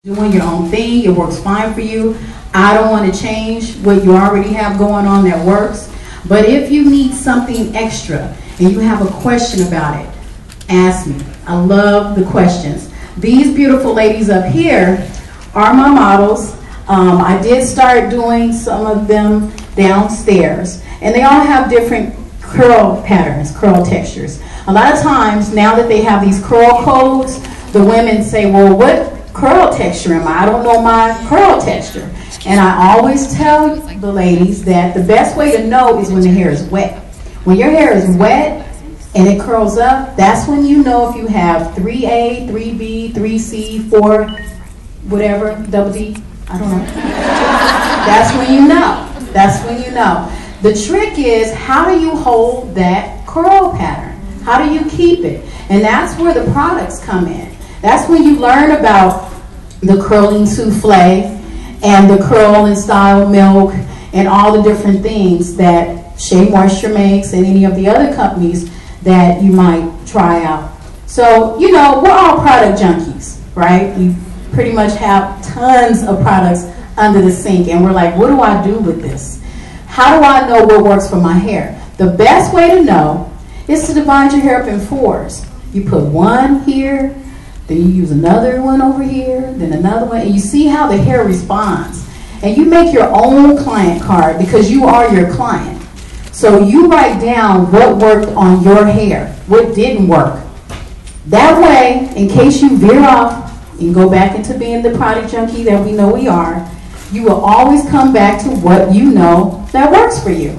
Doing your own thing, it works fine for you. I don't want to change what you already have going on that works. But if you need something extra and you have a question about it, ask me. I love the questions. These beautiful ladies up here are my models. I did start doing some of them downstairs, and they all have different curl patterns, curl textures. A lot of times, now that they have these curl codes, the women say, well, what curl texture am I? I don't know my curl texture. And I always tell the ladies that the best way to know is when the hair is wet. When your hair is wet and it curls up, that's when you know if you have 3A, 3B, 3C, 4, whatever, double D, I don't know. That's when you know. That's when you know. The trick is, how do you hold that curl pattern? How do you keep it? And that's where the products come in. That's when you learn about the curling souffle and the curl and style milk and all the different things that Shea Moisture makes and any of the other companies that you might try out. So, you know, we're all product junkies, right? We pretty much have tons of products under the sink, and we're like, what do I do with this? How do I know what works for my hair? The best way to know is to divide your hair up in 4s. You put one here, then you use another one over here, then another one, and you see how the hair responds. And you make your own client card because you are your client. So you write down what worked on your hair, what didn't work. That way, in case you veer off and go back into being the product junkie that we know we are, you will always come back to what you know that works for you.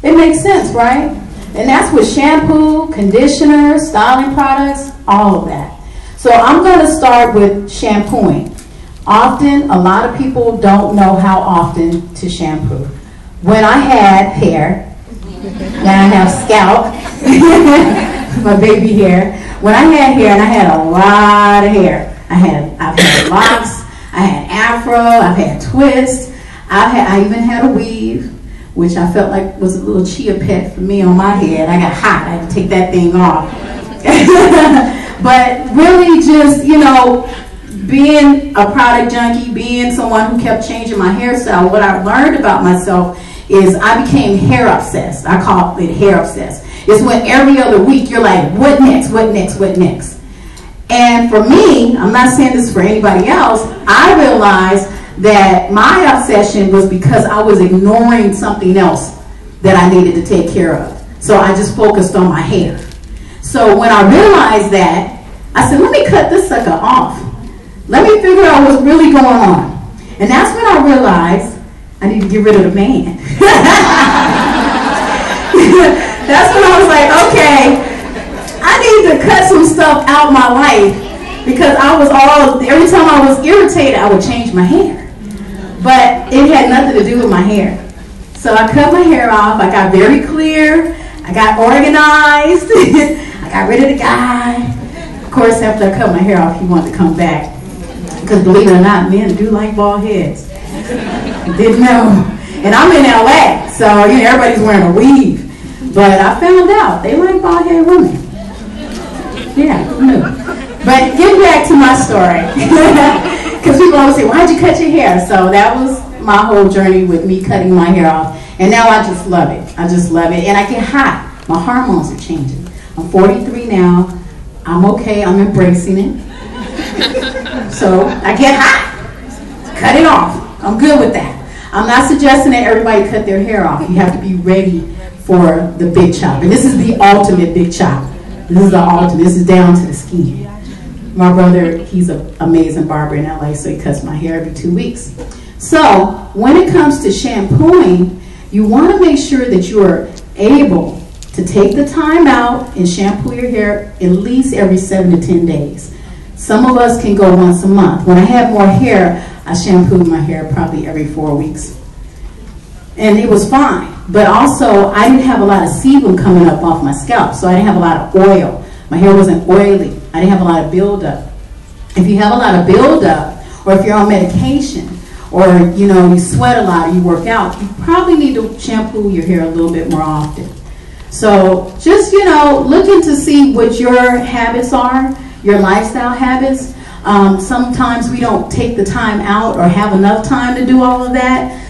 It makes sense, right? And that's with shampoo, conditioner, styling products, all of that. So I'm going to start with shampooing. Often, a lot of people don't know how often to shampoo. When I had hair, now I have scalp, my baby hair. When I had hair, and I had a lot of hair. I've had locks, I had afro, I've had twists, I even had a weave, which I felt like was a little chia pet for me on my head. I got hot, I had to take that thing off. But really just, you know, being a product junkie, being someone who kept changing my hairstyle, what I've learned about myself is I became hair obsessed. I call it hair obsessed. It's when every other week you're like, what next, what next, what next? And for me, I'm not saying this for anybody else, I realized that my obsession was because I was ignoring something else that I needed to take care of. So I just focused on my hair. So when I realized that, I said, let me cut this sucker off. Let me figure out what's really going on. And that's when I realized I need to get rid of the man. That's when I was like, okay, I need to cut some stuff out my life, because every time I was irritated, I would change my hair. But it had nothing to do with my hair. So I cut my hair off, I got very clear, I got organized, I got rid of the guy. Of course, after I cut my hair off, he wanted to come back. Because believe it or not, men do like bald heads. Didn't know. And I'm in LA, so you know, everybody's wearing a weave. But I found out they like bald headed women. Yeah, I knew. But getting back to my story, because people always say, why'd you cut your hair? So that was my whole journey with me cutting my hair off. And now I just love it. I just love it. And I get hot. My hormones are changing. I'm 43 now. I'm okay. I'm embracing it. So I get hot. Cut it off. I'm good with that. I'm not suggesting that everybody cut their hair off. You have to be ready for the big chop. And this is the ultimate big chop. This is the ultimate. This is down to the skin. My brother, he's an amazing barber in LA, so he cuts my hair every 2 weeks. So when it comes to shampooing, you want to make sure that you are able to take the time out and shampoo your hair at least every 7 to 10 days. Some of us can go once a month. When I had more hair, I shampooed my hair probably every 4 weeks. And it was fine. But also, I didn't have a lot of sebum coming up off my scalp, so I didn't have a lot of oil. My hair wasn't oily. I didn't have a lot of buildup. If you have a lot of buildup, or if you're on medication, or you know, you sweat a lot, or you work out, you probably need to shampoo your hair a little bit more often. So just, you know, looking to see what your habits are, your lifestyle habits. Sometimes we don't take the time out or have enough time to do all of that.